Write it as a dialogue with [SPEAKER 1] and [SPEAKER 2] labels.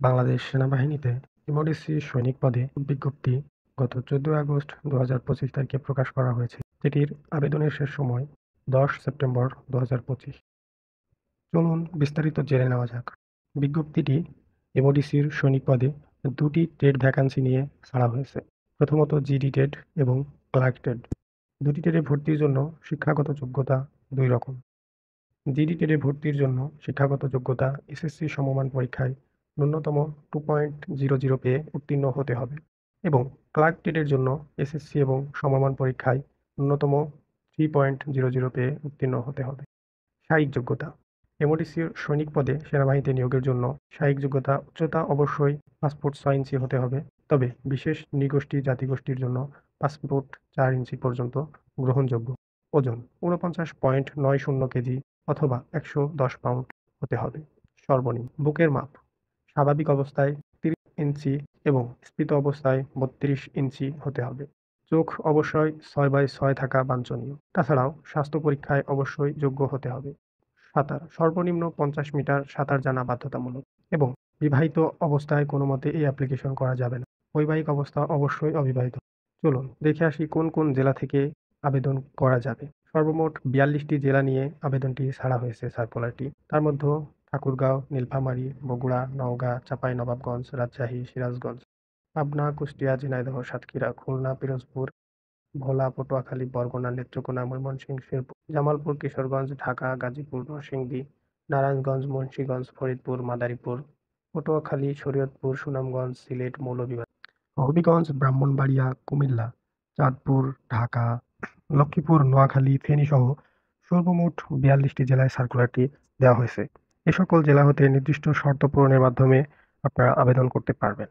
[SPEAKER 1] বাংলাদেশ সেনাবাহিনীতে ইমোডিসি সৈনিক পদে বিজ্ঞপ্তি গত 14 আগস্ট 2025 তারিখে প্রকাশ করা হয়েছে, যেটির আবেদনের শেষ সময় 10 সেপ্টেম্বর 2025। চলুন বিস্তারিত জেনে নেওয়া যাক। বিজ্ঞপ্তিটি ইমোডিসির সৈনিক পদে দুটি ট্রেড ভ্যাকান্সি নিয়ে ছাড়া হয়েছে। প্রথমত জিডি ট্রেড এবং ক্লার্ক ট্রেড। দুটি ট্রেডে ভর্তির জন্য শিক্ষাগত যোগ্যতা দুই রকম। জিডি ট্রেডে ভর্তির জন্য শিক্ষাগত যোগ্যতা এসএসসি সমমান পরীক্ষায় ন্যূনতম 2.00 পেয়ে উত্তীর্ণ হতে হবে এবং ক্লার্ক ট্রেডের জন্য এসএসসি এবং সমমান পরীক্ষায় ন্যূনতম 3.00 পেয়ে উত্তীর্ণ হতে হবে। শারীরিক যোগ্যতা: এমওডিসির সৈনিক পদে সেনাবাহিনীতে নিয়োগের জন্য শারীরিক যোগ্যতা উচ্চতা অবশ্যই পাসপোর্ট 6 ইঞ্চি হতে হবে, তবে বিশেষ নৃগোষ্ঠী জাতিগোষ্ঠীর জন্য পাসপোর্ট 4 ইঞ্চি পর্যন্ত গ্রহণযোগ্য। ওজন ৪৯.৯০ কেজি অথবা ১১০ পাউন্ড হতে হবে। সর্বনিম্ন বুকের মাপ স্বাভাবিক অবস্থায় 30 ইঞ্চি এবং স্ফীত অবস্থায় 32 ইঞ্চি হতে হবে। চোখ অবশ্যই 6/6 থাকা বাঞ্ছনীয়। তাছাড়াও স্বাস্থ্য পরীক্ষায় অবশ্যই যোগ্য হতে হবে। সাঁতার সর্বনিম্ন 50 মিটার সাঁতার জানা বাধ্যতামূলক এবং বিবাহিত অবস্থায় কোনো মতে এই অ্যাপ্লিকেশন করা যাবে না। বৈবাহিক অবস্থা অবশ্যই অবিবাহিত। চলুন দেখে আসি কোন কোন জেলা থেকে আবেদন করা যাবে। সর্বমোট 42টি জেলা নিয়ে আবেদনটি ছাড়া হয়েছে সার্কুলারটি। তার মধ্যে ঠাকুরগাঁও, নীলফামারী, বগুড়া, নওগাঁ, চাঁপাইনবাবগঞ্জ, রাজশাহী, সিরাজগঞ্জ, পাবনা, কুষ্টিয়া, ঝিনাইদহ, সাতক্ষীরা, খুলনা, পিরোজপুর, ভোলা, পটুয়াখালী, বরগুনা, নেত্রকোনা, ময়মনসিংহ, শেরপুর, জামালপুর, কিশোরগঞ্জ, ঢাকা, গাজীপুর, নরসিংদী, নারায়ণগঞ্জ, মুন্সিগঞ্জ, ফরিদপুর, মাদারীপুর, পটুয়াখালী, শরীয়তপুর, সুনামগঞ্জ, সিলেট, মৌলভীবাজার, হবিগঞ্জ, ব্রাহ্মণবাড়িয়া, কুমিল্লা, চাঁদপুর, ঢাকা, লক্ষ্মীপুর, নোয়াখালী, ফেনী সহ সর্বমোট 42টি জেলায় সার্কুলারটি দেওয়া হয়েছে। এ সকল জেলা হতে নির্দিষ্ট শর্ত পূরণের মাধ্যমে আপনারা আবেদন করতে পারবেন।